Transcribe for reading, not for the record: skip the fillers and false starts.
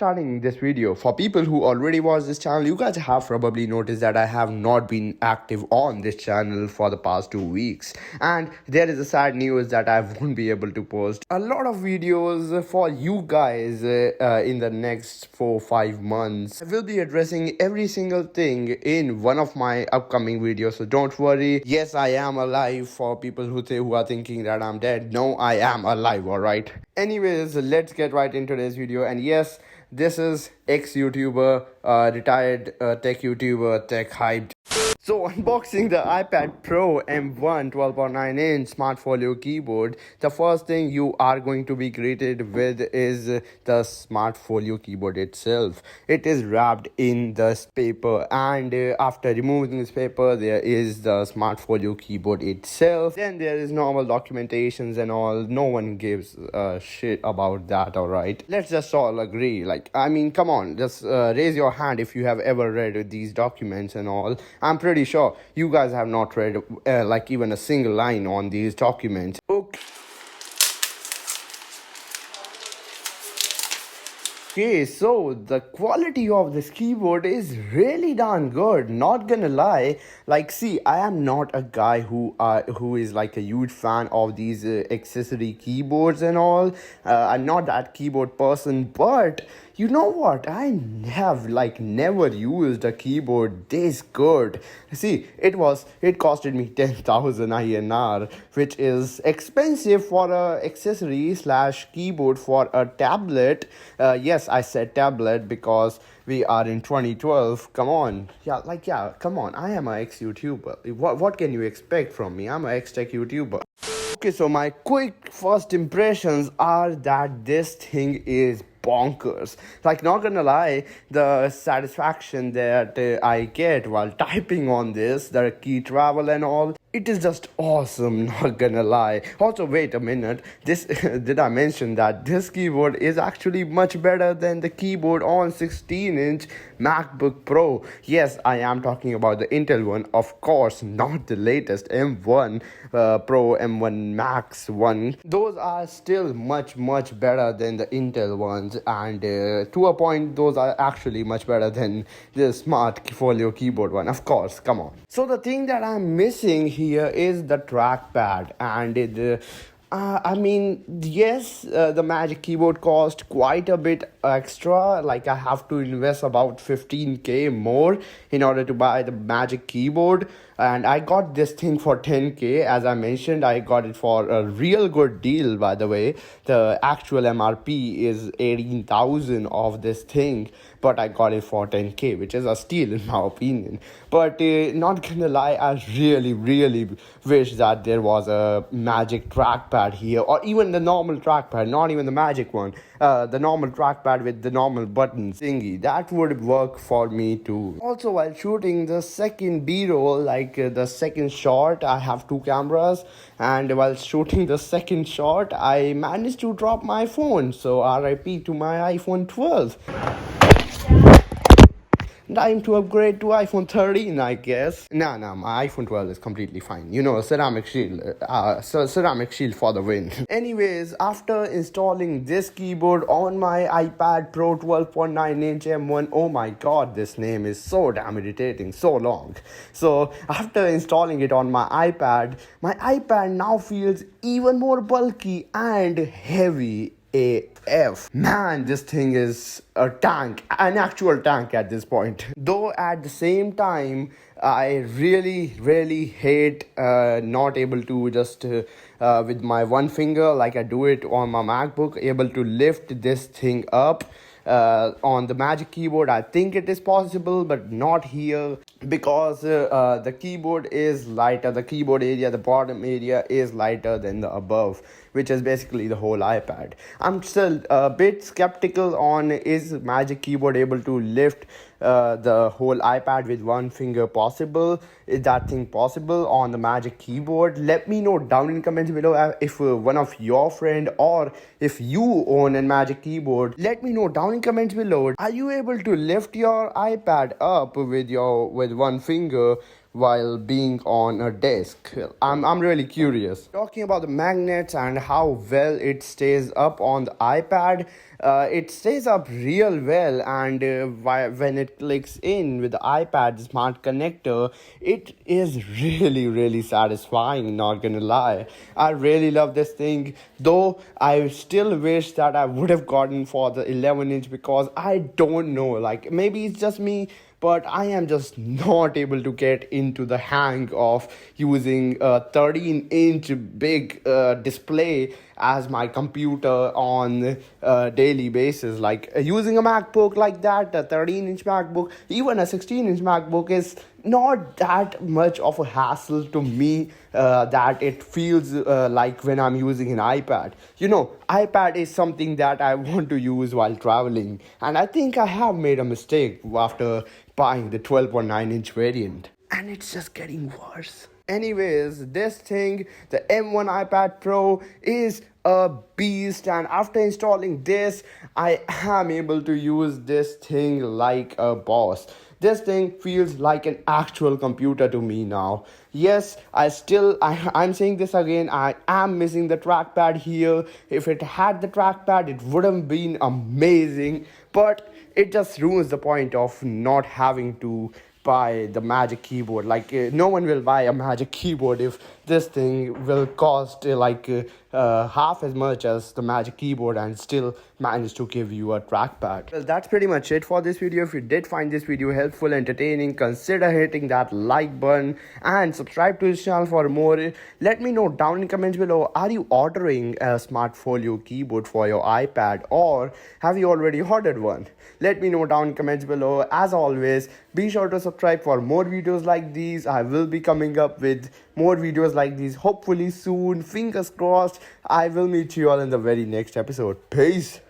starting this video, for people who already watch this channel, you guys have probably noticed that I have not been active on this channel for the past 2 weeks. And there is a sad news that I won't be able to post a lot of videos for you guys in the next 4-5 months. I will be addressing every single thing in one of my upcoming videos, so don't worry. Yes, I am alive. For people who are thinking that I'm dead, no, I am alive, alright? Anyways, let's get right into this video. And yes, this is ex-YouTuber, retired tech YouTuber, Tech Hyped. So unboxing the iPad Pro M1 12.9-inch Smart Folio keyboard, the first thing you are going to be greeted with is the Smart Folio keyboard itself. It is wrapped in this paper, and after removing this paper, there is the Smart Folio keyboard itself. Then there is normal documentations and all. No one gives a shit about that, alright? Let's just all agree. Come on, just raise your hand if you have ever read these documents and all. I'm pretty sure you guys have not read even a single line on these documents. Okay, so the quality of this keyboard is really darn good, not gonna lie. See, I am not a guy who is like a huge fan of these accessory keyboards and all. I'm not that keyboard person, but you know what? I have never used a keyboard this good. See, it costed me 10,000 INR, which is expensive for a accessory slash keyboard for a tablet. Yes, I said tablet because we are in 2012. Come on. Come on. I am an ex-YouTuber. What can you expect from me? I'm an ex-tech YouTuber. Okay, so my quick first impressions are that this thing is bonkers. Not gonna lie, the satisfaction that I get while typing on this, the key travel and all, it is just awesome, not gonna lie. Also, wait a minute, this did I mention that this keyboard is actually much better than the keyboard on 16-inch MacBook Pro? Yes, I am talking about the Intel one, of course, not the latest M1 Pro, M1 Max one. Those are still much better than the Intel ones, and to a point, those are actually much better than the Smart Folio keyboard one, of course. Come on. So the thing that I'm missing here is the trackpad, and yes, the Magic Keyboard cost quite a bit extra. I have to invest about 15k more in order to buy the Magic Keyboard, and I got this thing for 10k. As I mentioned, I got it for a real good deal, by the way. The actual MRP is 18,000 of this thing, but I got it for 10k, which is a steal in my opinion. But not gonna lie, I really wish that there was a Magic trackpad here, or even the normal trackpad, not even the Magic one, the normal trackpad with the normal buttons thingy. That would work for me too. Also, while shooting the second B-roll, the second shot, I have two cameras, and while shooting the second shot, I managed to drop my phone. So RIP to my iPhone 12. Time to upgrade to iPhone 13, I guess. Nah, my iPhone 12 is completely fine. You know, ceramic shield for the win. Anyways, after installing this keyboard on my iPad Pro 12.9-inch M1, oh my god, this name is so damn irritating, so long. So after installing it on my iPad now feels even more bulky and heavy AF. Man, this thing is a tank, an actual tank at this point. Though at the same time, I really hate not able to just with my one finger, like I do it on my MacBook, able to lift this thing up. On the Magic Keyboard, I think it is possible, but not here, because the keyboard is lighter. The keyboard area, the bottom area, is lighter than the above, which is basically the whole iPad. I'm still a bit skeptical on, is Magic Keyboard able to lift the whole iPad with one finger possible? Is that thing possible on the Magic Keyboard? Let me know down in comments below if one of your friend, or if you own a Magic Keyboard. Let me know down in comments below. Are you able to lift your iPad up with one finger while being on a desk? I'm really curious. Talking about the magnets and how well it stays up on the iPad, it stays up real well, and when it clicks in with the iPad smart connector, it is really satisfying. Not gonna lie, I really love this thing. Though I still wish that I would have gotten for the 11-inch, because I don't know, like maybe it's just me, but I am just not able to get into the hang of using a 13-inch big display as my computer on a daily basis. Like using a MacBook like that, a 13-inch MacBook, even a 16-inch MacBook is not that much of a hassle to me, that it feels like when I'm using an iPad. iPad is something that I want to use while traveling, and I think I have made a mistake after buying the 12.9-inch variant. And it's just getting worse. Anyways, this thing, the M1 iPad Pro, is a beast, and after installing this, I am able to use this thing like a boss. This thing feels like an actual computer to me now. Yes, I'm saying this again, I am missing the trackpad here. If it had the trackpad, it would have been amazing, but it just ruins the point of not having to buy the Magic Keyboard. Like no one will buy a Magic Keyboard if this thing will cost half as much as the Magic Keyboard and still manage to give you a trackpad. Well, that's pretty much it for this video. If you did find this video helpful, entertaining, consider hitting that like button and subscribe to this channel for more. Let me know down in comments below, are you ordering a Smartfolio keyboard for your iPad, or have you already ordered one? Let me know down in comments below. As always, be sure to subscribe for more videos like these. I will be coming up with more videos like these hopefully soon. Fingers crossed. I will meet you all in the very next episode. Peace.